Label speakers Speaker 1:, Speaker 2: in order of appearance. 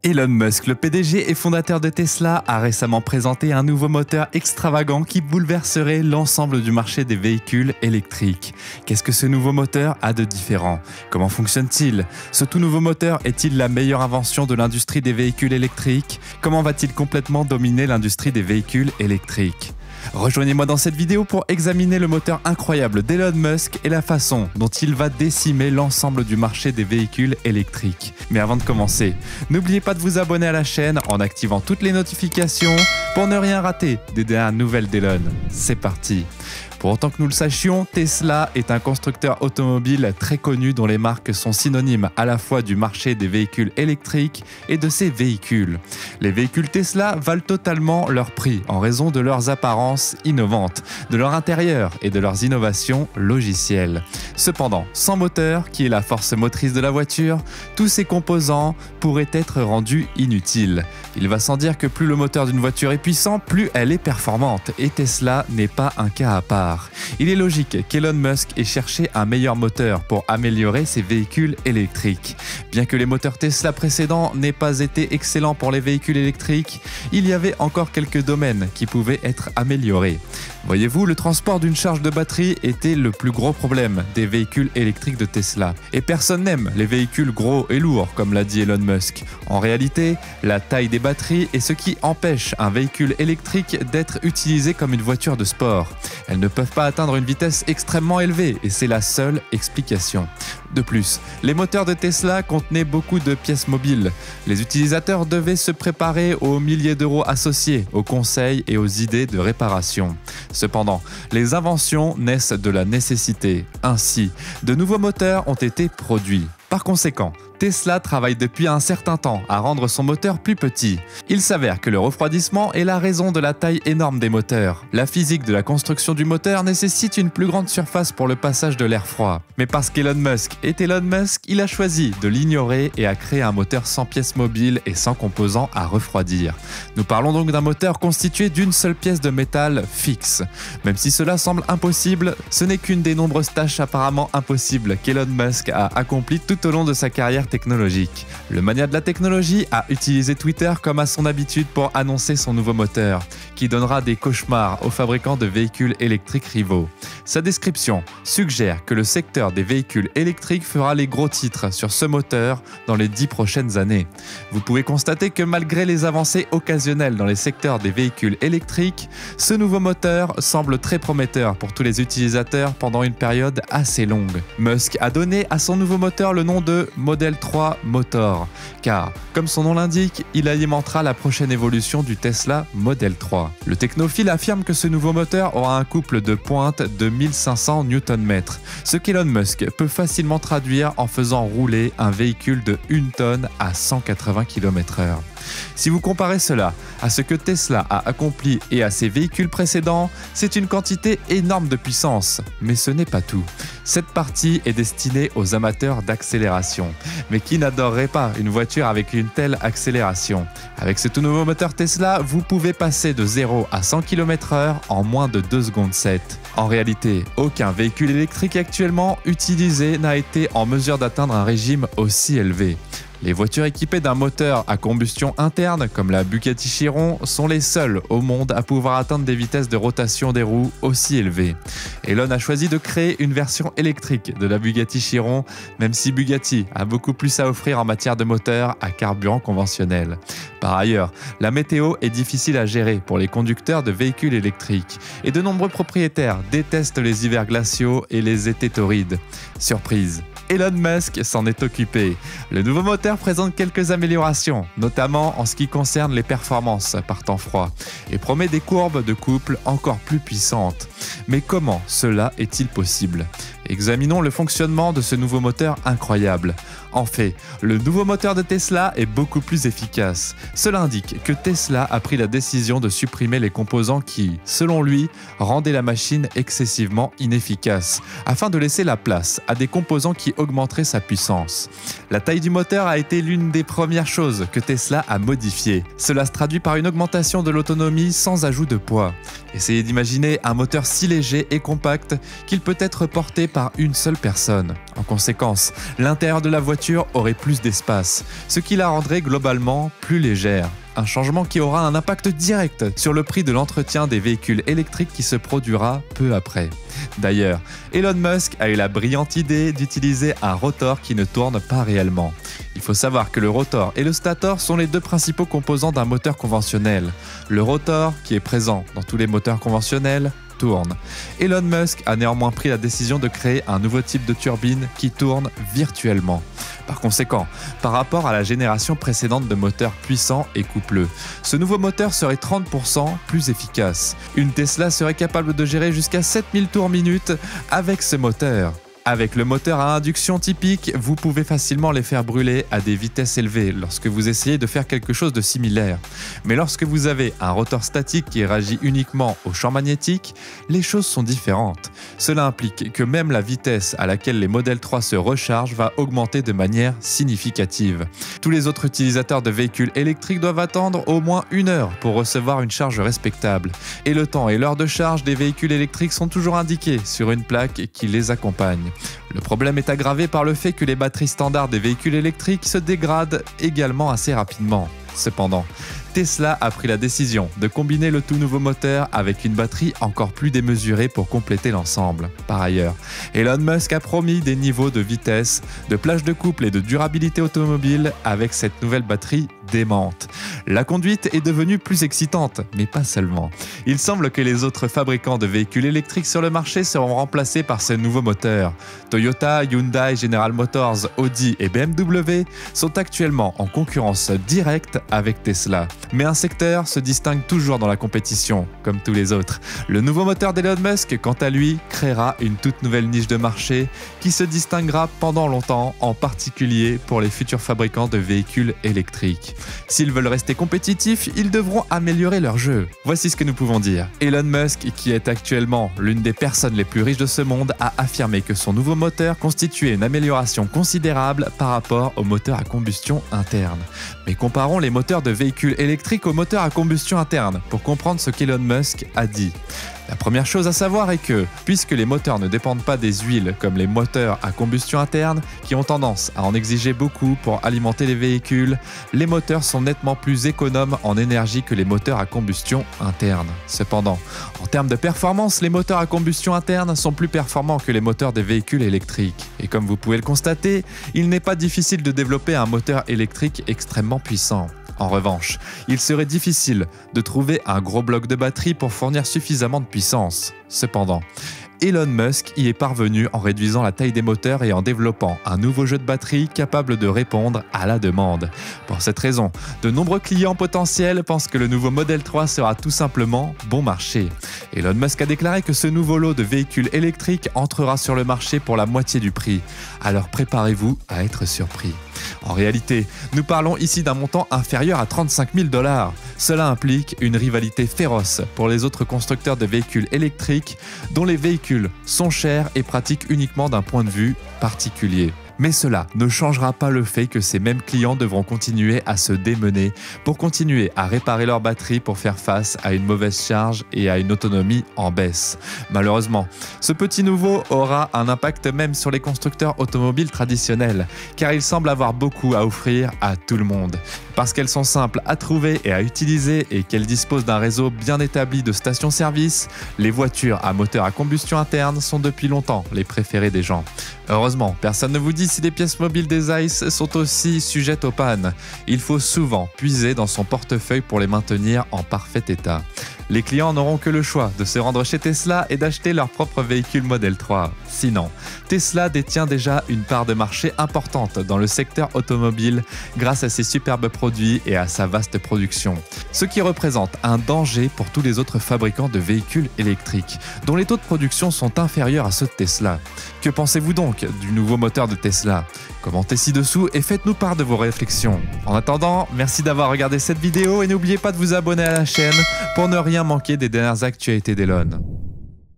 Speaker 1: Elon Musk, le PDG et fondateur de Tesla, a récemment présenté un nouveau moteur extravagant qui bouleverserait l'ensemble du marché des véhicules électriques. Qu'est-ce que ce nouveau moteur a de différent? Comment fonctionne-t-il? Ce tout nouveau moteur est-il la meilleure invention de l'industrie des véhicules électriques? Comment va-t-il complètement dominer l'industrie des véhicules électriques? Rejoignez-moi dans cette vidéo pour examiner le moteur incroyable d'Elon Musk et la façon dont il va décimer l'ensemble du marché des véhicules électriques. Mais avant de commencer, n'oubliez pas de vous abonner à la chaîne en activant toutes les notifications pour ne rien rater des dernières nouvelles d'Elon. C'est parti! Pour autant que nous le sachions, Tesla est un constructeur automobile très connu dont les marques sont synonymes à la fois du marché des véhicules électriques et de ses véhicules. Les véhicules Tesla valent totalement leur prix en raison de leurs apparences innovantes, de leur intérieur et de leurs innovations logicielles. Cependant, sans moteur, qui est la force motrice de la voiture, tous ces composants pourraient être rendus inutiles. Il va sans dire que plus le moteur d'une voiture est puissant, plus elle est performante, et Tesla n'est pas un cas à part. Il est logique qu'Elon Musk ait cherché un meilleur moteur pour améliorer ses véhicules électriques. Bien que les moteurs Tesla précédents n'aient pas été excellents pour les véhicules électriques, il y avait encore quelques domaines qui pouvaient être améliorés. Voyez-vous, le transport d'une charge de batterie était le plus gros problème des véhicules électriques de Tesla. Et personne n'aime les véhicules gros et lourds, comme l'a dit Elon Musk. En réalité, la taille des batteries est ce qui empêche un véhicule électrique d'être utilisé comme une voiture de sport. Elles ne peuvent pas atteindre une vitesse extrêmement élevée et c'est la seule explication. De plus, les moteurs de Tesla contenaient beaucoup de pièces mobiles. Les utilisateurs devaient se préparer aux milliers d'euros associés aux conseils et aux idées de réparation. Cependant, les inventions naissent de la nécessité. Ainsi, de nouveaux moteurs ont été produits. Par conséquent, Tesla travaille depuis un certain temps à rendre son moteur plus petit. Il s'avère que le refroidissement est la raison de la taille énorme des moteurs. La physique de la construction du moteur nécessite une plus grande surface pour le passage de l'air froid. Mais parce qu'Elon Musk est Elon Musk, il a choisi de l'ignorer et a créé un moteur sans pièces mobiles et sans composants à refroidir. Nous parlons donc d'un moteur constitué d'une seule pièce de métal fixe. Même si cela semble impossible, ce n'est qu'une des nombreuses tâches apparemment impossibles qu'Elon Musk a accomplies tout au long de sa carrière technologique. Le mania de la technologie a utilisé Twitter comme à son habitude pour annoncer son nouveau moteur, qui donnera des cauchemars aux fabricants de véhicules électriques rivaux. Sa description suggère que le secteur des véhicules électriques fera les gros titres sur ce moteur dans les 10 prochaines années. Vous pouvez constater que malgré les avancées occasionnelles dans les secteurs des véhicules électriques, ce nouveau moteur semble très prometteur pour tous les utilisateurs pendant une période assez longue. Musk a donné à son nouveau moteur le nom de Model 3 Motor, car, comme son nom l'indique, il alimentera la prochaine évolution du Tesla Model 3. Le technophile affirme que ce nouveau moteur aura un couple de pointe de 1500 Nm, ce qu'Elon Musk peut facilement traduire en faisant rouler un véhicule de 1 tonne à 180 km/h. Si vous comparez cela à ce que Tesla a accompli et à ses véhicules précédents, c'est une quantité énorme de puissance. Mais ce n'est pas tout. Cette partie est destinée aux amateurs d'accélération. Mais qui n'adorerait pas une voiture avec une telle accélération? Avec ce tout nouveau moteur Tesla, vous pouvez passer de 0 à 100 km/h en moins de 2 secondes 7. En réalité, aucun véhicule électrique actuellement utilisé n'a été en mesure d'atteindre un régime aussi élevé. Les voitures équipées d'un moteur à combustion interne, comme la Bugatti Chiron, sont les seules au monde à pouvoir atteindre des vitesses de rotation des roues aussi élevées. Elon a choisi de créer une version électrique de la Bugatti Chiron, même si Bugatti a beaucoup plus à offrir en matière de moteur à carburant conventionnel. Par ailleurs, la météo est difficile à gérer pour les conducteurs de véhicules électriques et de nombreux propriétaires détestent les hivers glaciaux et les étés torrides. Surprise! Elon Musk s'en est occupé. Le nouveau moteur présente quelques améliorations, notamment en ce qui concerne les performances par temps froid, et promet des courbes de couple encore plus puissantes. Mais comment cela est-il possible? Examinons le fonctionnement de ce nouveau moteur incroyable. En fait, le nouveau moteur de Tesla est beaucoup plus efficace. Cela indique que Tesla a pris la décision de supprimer les composants qui, selon lui, rendaient la machine excessivement inefficace, afin de laisser la place à des composants qui augmenteraient sa puissance. La taille du moteur a été l'une des premières choses que Tesla a modifiées. Cela se traduit par une augmentation de l'autonomie sans ajout de poids. Essayez d'imaginer un moteur si léger et compact qu'il peut être porté par une seule personne. En conséquence, l'intérieur de la voiture aurait plus d'espace, ce qui la rendrait globalement plus légère. Un changement qui aura un impact direct sur le prix de l'entretien des véhicules électriques qui se produira peu après. D'ailleurs, Elon Musk a eu la brillante idée d'utiliser un rotor qui ne tourne pas réellement. Il faut savoir que le rotor et le stator sont les deux principaux composants d'un moteur conventionnel. Le rotor, qui est présent dans tous les moteurs conventionnels, tourne. Elon Musk a néanmoins pris la décision de créer un nouveau type de turbine qui tourne virtuellement. Par conséquent, par rapport à la génération précédente de moteurs puissants et coupleux, ce nouveau moteur serait 30% plus efficace. Une Tesla serait capable de gérer jusqu'à 7000 tours minute avec ce moteur. Avec le moteur à induction typique, vous pouvez facilement les faire brûler à des vitesses élevées lorsque vous essayez de faire quelque chose de similaire. Mais lorsque vous avez un rotor statique qui réagit uniquement au champ magnétique, les choses sont différentes. Cela implique que même la vitesse à laquelle les Model 3 se rechargent va augmenter de manière significative. Tous les autres utilisateurs de véhicules électriques doivent attendre au moins 1 heure pour recevoir une charge respectable. Et le temps et l'heure de charge des véhicules électriques sont toujours indiqués sur une plaque qui les accompagne. Le problème est aggravé par le fait que les batteries standards des véhicules électriques se dégradent également assez rapidement. Cependant, Tesla a pris la décision de combiner le tout nouveau moteur avec une batterie encore plus démesurée pour compléter l'ensemble. Par ailleurs, Elon Musk a promis des niveaux de vitesse, de plage de couple et de durabilité automobile avec cette nouvelle batterie démente. La conduite est devenue plus excitante, mais pas seulement. Il semble que les autres fabricants de véhicules électriques sur le marché seront remplacés par ce nouveau moteur. Toyota, Hyundai, General Motors, Audi et BMW sont actuellement en concurrence directe avec Tesla. Mais un secteur se distingue toujours dans la compétition, comme tous les autres. Le nouveau moteur d'Elon Musk, quant à lui, créera une toute nouvelle niche de marché qui se distinguera pendant longtemps, en particulier pour les futurs fabricants de véhicules électriques. S'ils veulent rester compétitifs, ils devront améliorer leur jeu. Voici ce que nous pouvons dire. Elon Musk, qui est actuellement l'une des personnes les plus riches de ce monde, a affirmé que son nouveau moteur constituait une amélioration considérable par rapport au moteur à combustion interne. Mais comparons les moteurs de véhicules électriques aux moteurs à combustion interne pour comprendre ce qu'Elon Musk a dit. La première chose à savoir est que, puisque les moteurs ne dépendent pas des huiles comme les moteurs à combustion interne, qui ont tendance à en exiger beaucoup pour alimenter les véhicules, les moteurs sont nettement plus économes en énergie que les moteurs à combustion interne. Cependant, en termes de performance, les moteurs à combustion interne sont plus performants que les moteurs des véhicules électriques. Et comme vous pouvez le constater, il n'est pas difficile de développer un moteur électrique extrêmement puissant. En revanche, il serait difficile de trouver un gros bloc de batterie pour fournir suffisamment de puissance. Cependant, Elon Musk y est parvenu en réduisant la taille des moteurs et en développant un nouveau jeu de batterie capable de répondre à la demande. Pour cette raison, de nombreux clients potentiels pensent que le nouveau Model 3 sera tout simplement bon marché. Elon Musk a déclaré que ce nouveau lot de véhicules électriques entrera sur le marché pour la moitié du prix. Alors préparez-vous à être surpris. En réalité, nous parlons ici d'un montant inférieur à 35 000 $. Cela implique une rivalité féroce pour les autres constructeurs de véhicules électriques dont les véhicules sont chers et pratiques uniquement d'un point de vue particulier. Mais cela ne changera pas le fait que ces mêmes clients devront continuer à se démener pour continuer à réparer leur batterie pour faire face à une mauvaise charge et à une autonomie en baisse. Malheureusement, ce petit nouveau aura un impact même sur les constructeurs automobiles traditionnels, car ils semblent avoir beaucoup à offrir à tout le monde. Parce qu'elles sont simples à trouver et à utiliser et qu'elles disposent d'un réseau bien établi de stations-service, les voitures à moteur à combustion interne sont depuis longtemps les préférées des gens. Heureusement, personne ne vous dit si les pièces mobiles des ICE sont aussi sujettes aux pannes. Il faut souvent puiser dans son portefeuille pour les maintenir en parfait état. Les clients n'auront que le choix de se rendre chez Tesla et d'acheter leur propre véhicule Model 3. Sinon, Tesla détient déjà une part de marché importante dans le secteur automobile grâce à ses superbes produits et à sa vaste production, ce qui représente un danger pour tous les autres fabricants de véhicules électriques, dont les taux de production sont inférieurs à ceux de Tesla. Que pensez-vous donc du nouveau moteur de Tesla ? Commentez ci-dessous et faites-nous part de vos réflexions. En attendant, merci d'avoir regardé cette vidéo et n'oubliez pas de vous abonner à la chaîne pour ne rien manquer des dernières actualités d'Elon.